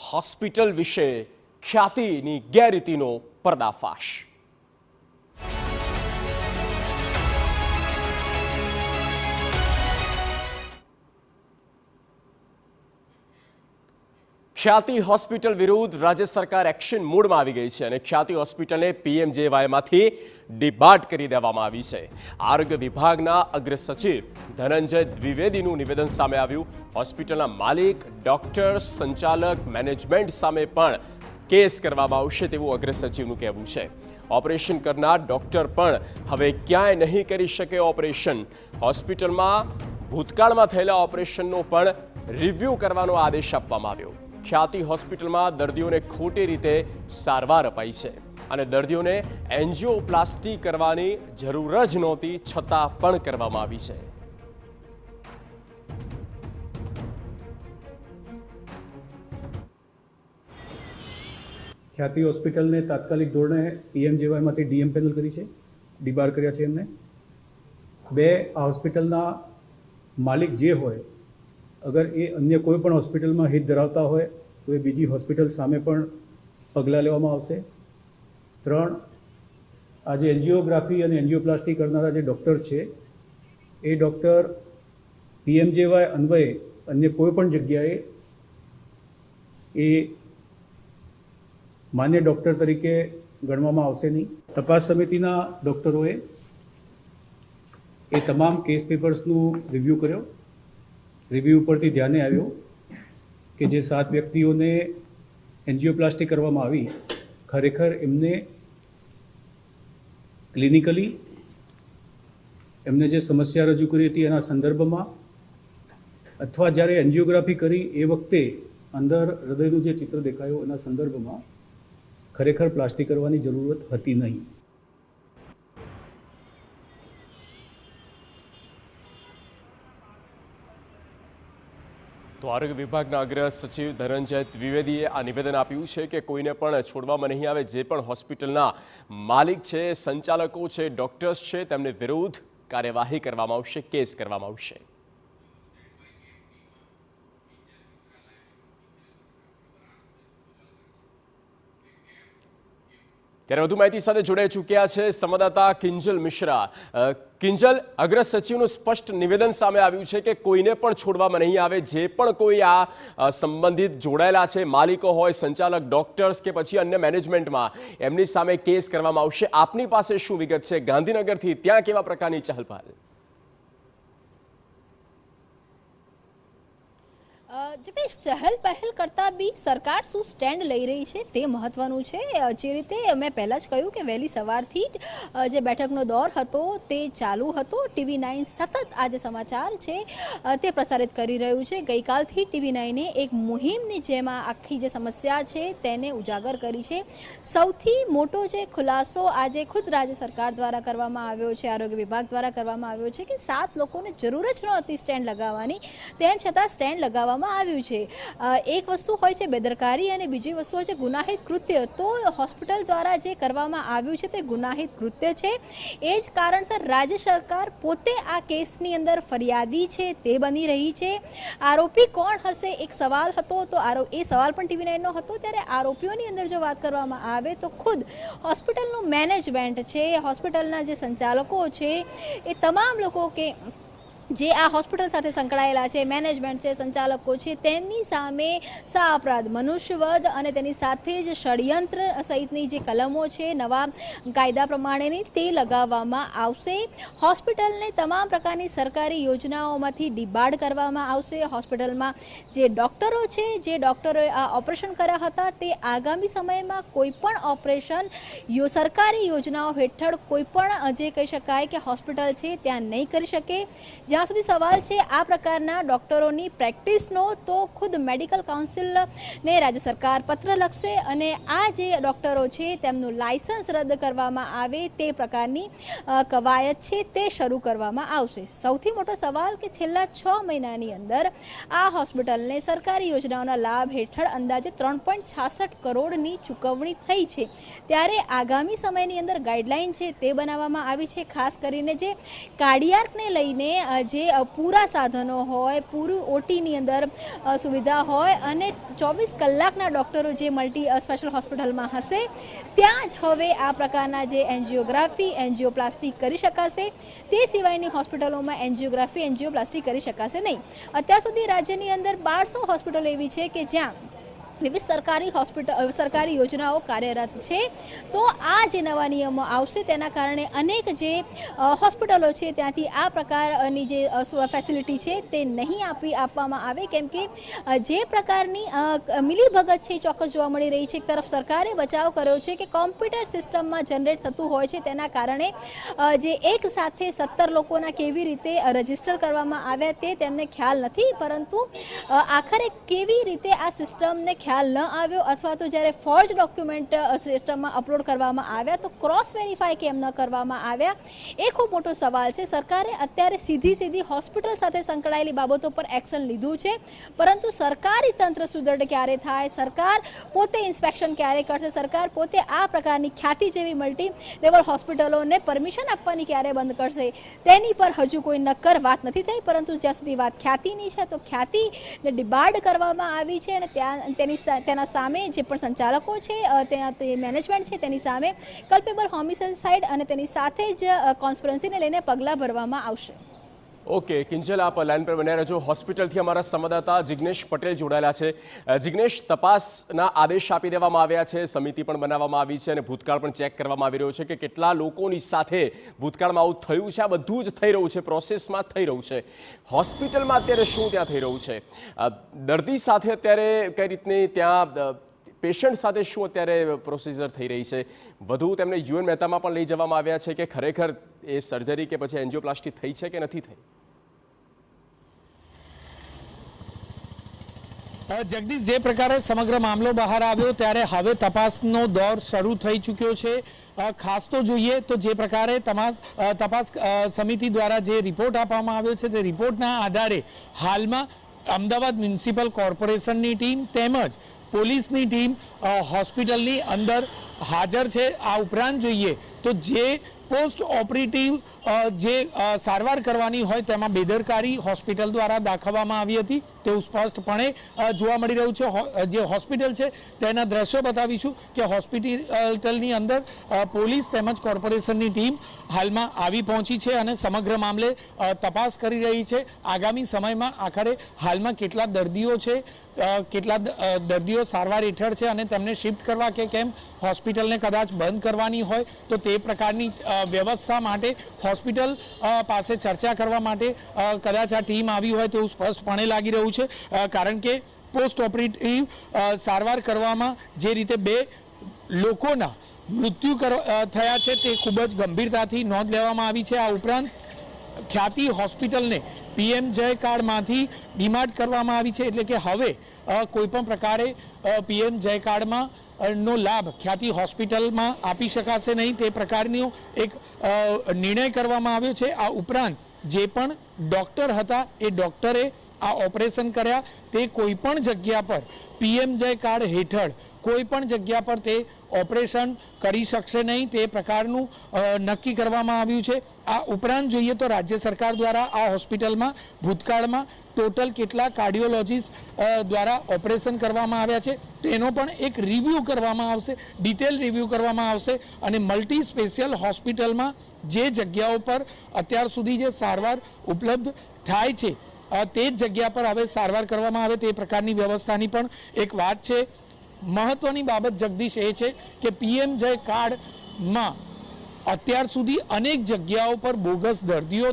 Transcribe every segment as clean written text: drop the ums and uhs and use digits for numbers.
Hospital વિશે ખ્યાતિની ગેરરીતિનો પર્દાફાશ। ખ્યાતિ હોસ્પિટલ વિરુદ્ધ રાજ્ય સરકાર એક્શન મોડમાં આવી ગઈ છે અને ખ્યાતિ હોસ્પિટલને PMJYમાંથી ડિબાર્ટ કરી દેવામાં આવી છે। આરોગ્ય વિભાગના અગ્ર સચિવ ધનંજય દ્વિવેદીનું નિવેદન સામે આવ્યું। હોસ્પિટલના માલિક, ડોક્ટર, સંચાલક, મેનેજમેન્ટ સામે પણ કેસ કરવામાં આવશે તેવું અગ્ર સચિવનું કહેવું છે। ઓપરેશન કરનાર ડોક્ટર પણ હવે ક્યાંય નહીં કરી શકે ઓપરેશન। હોસ્પિટલમાં ભૂતકાળમાં થયેલા ઓપરેશનનો પણ રિવ્યૂ કરવાનો આદેશ આપવામાં આવ્યો। ખ્યાતિ હોસ્પિટલમાં દર્દીઓને ખોટી રીતે સારવાર અપાઈ છે અને દર્દીઓને એન્જિયોપ્લાસ્ટી કરવાની જરૂર જ નહોતી છતાં પણ કરવામાં આવી છે। ખ્યાતિ હોસ્પિટલને તાત્કાલિક ધોરણે PMJYમાંથી DM પેનલ કરી છે, ડિબાર કર્યા છે એમને। બે, આ હોસ્પિટલના માલિક જે હોય અગર એ અન્ય કોઈ પણ હોસ્પિટલમાં હિત ધરાવતા હોય તો એ બીજી હોસ્પિટલ સામે પણ પગલાં લેવામાં આવશે। 3, આજે એન્જિયોગ્રાફી અને એન્જિયોપ્લાસ્ટી કરનારા જે ડૉક્ટર છે એ ડૉક્ટર PMJY અન્વયે અન્ય કોઈ પણ જગ્યાએ એ માન્ય ડૉક્ટર તરીકે ગણવામાં આવશે નહીં। તપાસ સમિતિના ડૉક્ટરોએ એ તમામ કેસ પેપર્સનું રિવ્યૂ કર્યો। રિવ્યૂ ઉપરથી ધ્યાને આવ્યું કે જે 7 વ્યક્તિઓને એન્જિયોપ્લાસ્ટી કરવામાં આવી ખરેખર એમને ક્લિનિકલી એમને જે સમસ્યા રજૂ કરી હતી એના સંદર્ભમાં અથવા જ્યારે એન્જિયોગ્રાફી કરી એ વખતે અંદર હૃદયનું જે ચિત્ર દેખાયું એના સંદર્ભમાં ખરેખર પ્લાસ્ટી કરવાની જરૂરત હતી નહીં। તો આરોગ્ય વિભાગના અગ્ર સચિવ ધનંજય દ્વિવેદીએ આ નિવેદન આપ્યું છે કે કોઈને પણ છોડવામાં નહીં આવે। જે પણ હોસ્પિટલના માલિક છે, સંચાલકો છે, ડોક્ટર્સ છે તેમને વિરુદ્ધ કાર્યવાહી કરવામાં આવશે, કેસ કરવામાં આવશે। ત્યારે વધુ માહિતી સાથે જોડાઈ ચૂક્યા છે સંવાદદાતા કિંજલ મિશ્રા। કિંજલ, અગ્ર સચિવનું સ્પષ્ટ નિવેદન સામે આવ્યું છે કે કોઈને પણ છોડવામાં નહીં આવે। જે પણ કોઈ આ સંબંધિત જોડાયેલા છે, માલિકો હોય, સંચાલક, ડોક્ટર્સ કે પછી અન્ય મેનેજમેન્ટમાં, એમની સામે કેસ કરવામાં આવશે। આપની પાસે શું વિગત છે ગાંધીનગરથી? ત્યાં કેવા પ્રકારની ચહલપહલ? जितेश, चहल पहल करता भी सरकार શું સ્ટેન્ડ લઈ રહી છે તે મહત્વનું છે। જે રીતે મેં પહેલાં જ કહ્યું કે વહેલી સવારથી જે બેઠકનો દોર હતો તે ચાલુ હતો। TV9 સતત આ જે સમાચાર છે તે પ્રસારિત કરી રહ્યું છે। ગઈકાલથી TV9એ એક મુહિમની જેમ આખી જે સમસ્યા છે તેને ઉજાગર કરી છે। સૌથી મોટો જે ખુલાસો આજે ખુદ રાજ્ય સરકાર દ્વારા કરવામાં આવ્યો છે, આરોગ્ય વિભાગ દ્વારા કરવામાં આવ્યો છે કે 7 લોકોને જરૂર જ નહોતી સ્ટેન્ડ લગાવવાની, તેમ છતાં સ્ટેન્ડ લગાવવામાં આવ્યું છે। એક વસ્તુ હોય છે બેદરકારી અને બીજી વસ્તુ હોય છે ગુનાહિત કૃત્ય। તો હોસ્પિટલ દ્વારા જે કરવામાં આવ્યું છે તે ગુનાહિત કૃત્ય છે। એ જ કારણસર રાજ્ય સરકાર પોતે આ કેસની અંદર ફરિયાદી છે તે બની રહી છે। આરોપી કોણ હશે એક સવાલ હતો, તો એ સવાલ પણ TV9નો હતો। ત્યારે આરોપીઓની અંદર જો વાત કરવામાં આવે તો ખુદ હોસ્પિટલનું મેનેજમેન્ટ છે, હોસ્પિટલના જે સંચાલકો છે, એ તમામ લોકો કે જે આ હોસ્પિટલ સાથે સંકળાયેલા છે, મેનેજમેન્ટ છે, સંચાલકો છે, તેમની સામે સા-અપરાધ, મનુષ્યવધ અને તેની સાથે જ ષડયંત્ર સહિતની જે કલમો છે નવા કાયદા પ્રમાણેની તે લગાવવામાં આવશે। હોસ્પિટલને તમામ પ્રકારની સરકારી યોજનાઓમાંથી ડિબાર્ડ કરવામાં આવશે। હોસ્પિટલમાં જે ડૉક્ટરો છે, જે ડૉક્ટરોએ આ ઓપરેશન કર્યા હતા તે આગામી સમયમાં કોઈ પણ ઓપરેશન સરકારી યોજનાઓ હેઠળ કોઈ પણ જે કહી શકાય કે હોસ્પિટલ છે ત્યાં નહીં કરી શકે। જ્યાં સુધી સવાલ છે આ પ્રકારના ડૉક્ટરોની પ્રેક્ટિસનો, તો ખુદ મેડિકલ કાઉન્સિલને રાજ્ય સરકાર પત્ર લખશે અને આ જે ડૉક્ટરો છે તેમનું લાયસન્સ રદ કરવામાં આવે તે પ્રકારની કવાયત છે તે શરૂ કરવામાં આવશે। સૌથી મોટો સવાલ કે છેલ્લા 6 મહિનાની અંદર આ હોસ્પિટલને સરકારી યોજનાઓના લાભ હેઠળ અંદાજે 3.66 કરોડની ચૂકવણી થઈ છે। ત્યારે આગામી સમયની અંદર ગાઈડલાઈન છે તે બનાવવામાં આવી છે। ખાસ કરીને જે કાર્ડિયાકને લઈને જે પૂરા સાધનો હોય, પૂરું ઓટીની અંદર સુવિધા હોય અને 24 કલાકના ડૉક્ટરો જે મલ્ટી સ્પેશિયલ હોસ્પિટલમાં હશે, ત્યાં જ હવે આ પ્રકારના જે એન્જિયોગ્રાફી, એન્જિયોપ્લાસ્ટી કરી શકાશે. તે સિવાયની હોસ્પિટલોમાં એન્જિયોગ્રાફી, એન્જિયોપ્લાસ્ટી કરી શકાશે નહીં. અત્યાર સુધી રાજ્યની અંદર 1200 હોસ્પિટલો એવી છે કે જ્યાં વિવિધ સરકારી યોજનાઓ કાર્યરત છે. તો આ જે નવા નિયમો આવશે તેના કારણે અનેક જે હોસ્પિટલો છે ત્યાંથી આ પ્રકારની જે ફેસિલિટી છે તે નહીં આપવામાં આવે, કેમ કે જે પ્રકારની મિલીભગત છે ચોક્કસ જોવા મળી રહી છે. એક તરફ સરકારે બચાવ કર્યો છે કે કોમ્પ્યુટર સિસ્ટમમાં જનરેટ થતું હોય છે, તેના કારણે જે એક સાથે 17 લોકોના કેવી રીતે રજીસ્ટર કરવામાં આવ્યા તે તેમને ખ્યાલ નથી, પરંતુ આખરે કેવી રીતે આ સિસ્ટમને ખ્યાલ ન આવ્યો અથવા તો જ્યારે ફોર્જ ડોક્યુમેન્ટ સિસ્ટમમાં અપલોડ કરવામાં આવ્યા તો ક્રોસ વેરીફાઈ કેમ ન કરવામાં આવ્યા, એ ખૂબ મોટો સવાલ છે. સરકારે અત્યારે સીધી હોસ્પિટલ સાથે સંકળાયેલી બાબતો પર એક્શન લીધું છે, પરંતુ સરકારી તંત્ર સુદૃઢ ક્યારે થાય, સરકાર પોતે ઇન્સ્પેક્શન ક્યારે કરશે, સરકાર પોતે આ પ્રકારની ખ્યાતિ જેવી મલ્ટી લેવલ હોસ્પિટલોને પરમિશન આપવાની ક્યારે બંધ કરશે, તેની પર હજુ કોઈ નક્કર વાત નથી થઈ. પરંતુ જ્યાં સુધી વાત ખ્યાતિની છે તો ખ્યાતિને ડિબાર્ડ કરવામાં આવી છે અને તેના સામે જે પણ સંચાલકો છે, તે મેનેજમેન્ટ છે, તેની સામે કલ્પેબલ હોમિસાઇડ અને તેની સાથે જ કોન્સ્પિરન્સીને લઈને પગલાં ભરવામાં આવશે. ઓકે કિંજલ, આપ લાઈન પર બન્યા રહેજો. હોસ્પિટલથી અમારા સંવાદદાતા જિગ્નેશ પટેલ જોડાયેલા છે. જિગ્નેશ, તપાસના આદેશ આપી દેવામાં આવ્યા છે, સમિતિ પણ બનાવવામાં આવી છે અને ભૂતકાળ પણ ચેક કરવામાં આવી રહ્યો છે કે કેટલા લોકોની સાથે ભૂતકાળમાં આવું થયું છે. આ બધું જ થઈ રહ્યું છે, પ્રોસેસમાં થઈ રહ્યું છે. હોસ્પિટલમાં અત્યારે શું ત્યાં થઈ રહ્યું છે? દર્દી સાથે અત્યારે કઈ રીતની ત્યાં પેશન્ટ સાથે શું અત્યારે પ્રોસિજર થઈ રહી છે? વધુ તેમને યુએન મહેતામાં પણ લઈ જવામાં આવ્યા છે કે ખરેખર એ સર્જરી કે પછી એન્જિયોપ્લાસ્ટી થઈ છે કે નથી થઈ? જગદીશ, જે પ્રકારે સમગ્ર મામલો બહાર આવ્યો ત્યારે હવે તપાસનો દોર શરૂ થઈ ચૂક્યો છે. ખાસ તો જોઈએ તો જે પ્રકારે તપાસ સમિતિ દ્વારા જે રિપોર્ટ આપવામાં આવ્યો છે તે રિપોર્ટના આધારે હાલમાં અમદાવાદ મ્યુનિસિપલ કોર્પોરેશનની ટીમ તેમજ પોલીસની ટીમ હોસ્પિટલની અંદર હાજર છે. આ ઉપરાંત જોઈએ તો જે પોસ્ટ ઓપરેટિવ જે સારવાર કરવાની હોય તેમાં બેદરકારી હોસ્પિટલ દ્વારા દાખવવામાં આવી હતી તેવું સ્પષ્ટપણે જોવા મળી રહ્યું છે. જે હોસ્પિટલ છે તેના દ્રશ્યો બતાવીશું કે હોસ્પિટલની અંદર પોલીસ તેમજ કોર્પોરેશનની ટીમ હાલમાં આવી પહોંચી છે અને સમગ્ર મામલે તપાસ કરી રહી છે. આગામી સમયમાં આખરે હાલમાં કેટલા દર્દીઓ છે, કેટલા દર્દીઓ સારવાર હેઠળ છે અને તેમને શિફ્ટ કરવા કે કેમ હોસ્પિટલને કદાચ બંધ કરવાની હોય તો તે પ્રકારની વ્યવસ્થા માટે હોસ્પિટલ પાસે ચર્ચા કરવા માટે કદાચ આ ટીમ આવી હોય તેવું સ્પષ્ટપણે લાગી રહ્યું છે. કારણ કે પોસ્ટ ઓપરેટિવ સારવાર કરવામાં જે રીતે 2 લોકોના મૃત્યુ થયા છે તે ખૂબ જ ગંભીરતાથી નોંધ લેવામાં આવી છે. આ ઉપરાંત ખ્યાતિ હોસ્પિટલને PMJ કાર્ડમાંથી ડિમાર્ટ કરવામાં આવી છે, એટલે કે હવે કોઈપણ પ્રકારે PMJ કાર્ડમાં નો લાભ ખ્યાતિ હોસ્પિટલમાં આપી શકાશે નહીં, તે પ્રકારનો એક નિર્ણય કરવામાં આવ્યો છે. આ ઉપરાંત જે પણ ડૉક્ટર હતા એ ડૉક્ટરે આ ઓપરેશન કર્યા તે કોઈપણ જગ્યા પર PMJ કાર્ડ હેઠળ કોઈપણ જગ્યા પર તે ઓપરેશન કરી શકશે નહીં, તે પ્રકારનું નક્કી કરવામાં આવ્યું છે. આ ઉપરાંત જોઈએ તો રાજ્ય સરકાર દ્વારા આ હોસ્પિટલમાં ભૂતકાળમાં ટોટલ કેટલા કાર્ડિયોલોજીસ્ટ દ્વારા ઓપરેશન કરવામાં આવ્યા છે તેનો પણ એક રિવ્યૂ કરવામાં આવશે, ડિટેલ રિવ્યૂ કરવામાં આવશે અને મલ્ટી સ્પેશિયલ હોસ્પિટલમાં જે જગ્યાઓ પર અત્યાર સુધી જે સારવાર ઉપલબ્ધ થાય છે તે જ જગ્યા પર હવે સારવાર કરવામાં આવે તે પ્રકારની વ્યવસ્થાની પણ એક વાત છે. મહત્વની બાબત જગદીશ એ છે કે PMJ કાર્ડમાં અત્યાર સુધી અનેક જગ્યાઓ પર બોગસ દર્દીઓ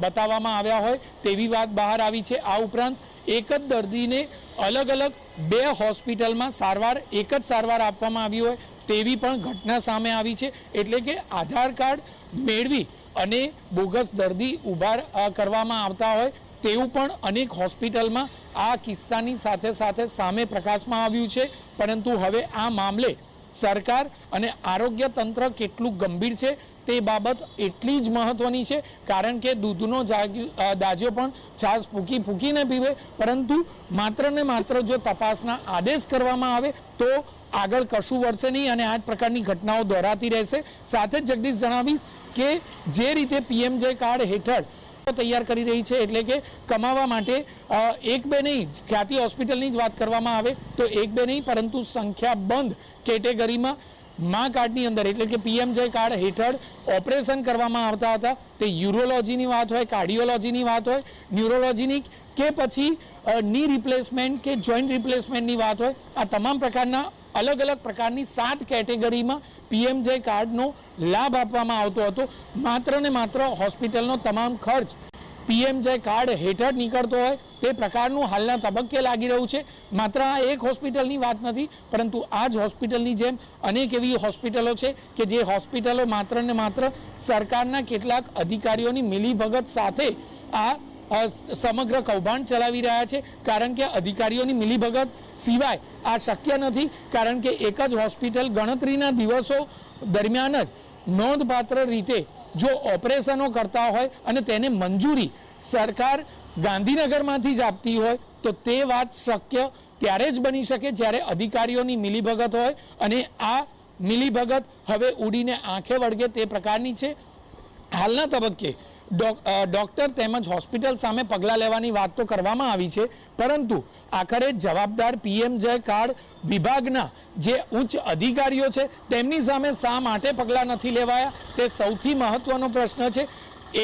બતાવવામાં આવ્યા હોય તેવી વાત બહાર આવી છે. આ ઉપરાંત એક જ દર્દીને અલગ અલગ 2 હોસ્પિટલમાં એક જ સારવાર આપવામાં આવી હોય તેવી પણ ઘટના સામે આવી છે. એટલે કે આધાર કાર્ડ મેળવી અને બોગસ દર્દી ઊભા કરવામાં આવતા હોય તેવું પણ અનેક હોસ્પિટલમાં આ કિસ્સાની સાથે સાથે સામે પ્રકાશમાં આવ્યું છે. પરંતુ હવે આ મામલે સરકાર અને આરોગ્ય તંત્ર કેટલું ગંભીર છે તે બાબત એટલી જ મહત્વની છે, કારણ કે દૂધનો દાજો પણ છાશ ફૂંકીને પીવે, પરંતુ માત્ર ને માત્ર જો તપાસના આદેશ કરવામાં આવે તો આગળ કશું વધશે નહીં અને આ જ પ્રકારની ઘટનાઓ દોહરાતી રહેશે. સાથે જ જગદીશ જણાવીશ કે જે રીતે PMJ કાર્ડ હેઠળ તૈયાર કરી રહી છે, એટલે કે કમાવા માટે એક બે નહીં, ખ્યાતિ હોસ્પિટલની જ વાત કરવામાં આવે તો એક બે નહીં પરંતુ સંખ્યાબંધ કેટેગરીમાં મા કાર્ડની અંદર એટલે કે પીએમજે કાર્ડ હેઠળ ઓપરેશન કરવામાં આવતા હતા. તે યુરોલોજીની વાત હોય, કાર્ડિયોલોજીની વાત હોય, ન્યુરોલોજીની કે પછી ની રિપ્લેસમેન્ટ કે જોઈન્ટ રિપ્લેસમેન્ટની વાત હોય, આ તમામ પ્રકારના અલગ અલગ પ્રકારની 7 કેટેગરીમાં પીએમજે કાર્ડનો લાભ આપવામાં આવતો હતો. માત્ર ને માત્ર હોસ્પિટલનો તમામ ખર્ચ પીએમજે કાર્ડ હેઠળ નીકળતો હોય તે પ્રકારનું હાલના તબક્કે લાગી રહ્યું છે. માત્ર આ એક હોસ્પિટલની વાત નથી, પરંતુ આ જ હોસ્પિટલની જેમ અનેક એવી હોસ્પિટલો છે કે જે હોસ્પિટલો માત્ર ને માત્ર સરકારના કેટલાક અધિકારીઓની મિલીભગત સાથે આ સમગ્ર કૌભાંડ ચલાવી રહ્યા છે. કારણ કે અધિકારીઓની મિલીભગત સિવાય આ શક્ય નથી, કારણ કે એક જ હોસ્પિટલ ગણતરીના દિવસો દરમિયાન જ નોંધપાત્ર રીતે જો ઓપરેશનો કરતા હોય અને તેને મંજૂરી સરકાર ગાંધીનગરમાંથી જ આપતી હોય તો તે વાત શક્ય ત્યારે જ બની શકે જ્યારે અધિકારીઓની મિલીભગત હોય, અને આ મિલીભગત હવે ઉડીને આંખે વળગે તે પ્રકારની છે. હાલના તબક્કે ડોક્ટર તેમજ હોસ્પિટલ સામે પગલાં લેવાની વાત તો કરવામાં આવી છે, પરંતુ આખરે જવાબદાર પીએમજે કાર્ડ વિભાગના જે ઉચ્ચ અધિકારીઓ છે તેમની સામે શા માટે પગલાં નથી લેવાયા તે સૌથી મહત્વનો પ્રશ્ન છે.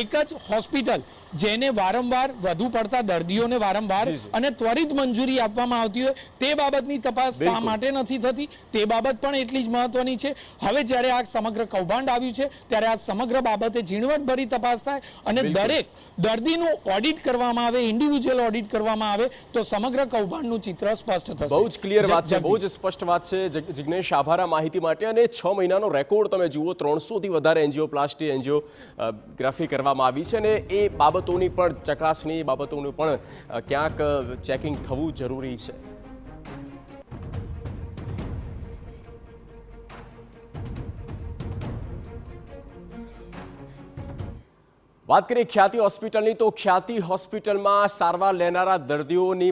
એક જ હોસ્પિટલ જેને વારંવાર વધુ પડતા દર્દીઓને વારંવાર અને ત્વરિત મંજૂરી આપવામાં આવતી હોય તે બાબતની તપાસ શા માટે નથી થતી તે બાબત પણ એટલી જ મહત્વની છે. હવે જ્યારે આ સમગ્ર કૌભાંડ આવ્યું છે ત્યારે આ સમગ્ર બાબતે ઝીણવટભરી તપાસ થાય અને દરેક દર્દીનું ઓડિટ કરવામાં આવે, ઇન્ડિવિજ્યુઅલ ઓડિટ કરવામાં આવે તો સમગ્ર કૌભાંડનું ચિત્ર સ્પષ્ટ થશે. બહુ જ ક્લિયર વાત છે, બહુ જ સ્પષ્ટ વાત છે. જિગ્નેશ, આભાર આ માહિતી માટે. અને 6 મહિનાનો રેકોર્ડ તમે જુઓ, 300થી વધારે એન્જિયોપ્લાસ્ટી એન્જિયોગ્રાફી કરવામાં આવી છે, અને એ બાબતોની પણ ચકાસણી, બાબતોનું પણ ક્યાંક ચેકિંગ થવું જરૂરી છે. વાત કરીએ ખ્યાતિ હોસ્પિટલની, તો ખ્યાતિ હોસ્પિટલમાં સારવાર લેનારા દર્દીઓની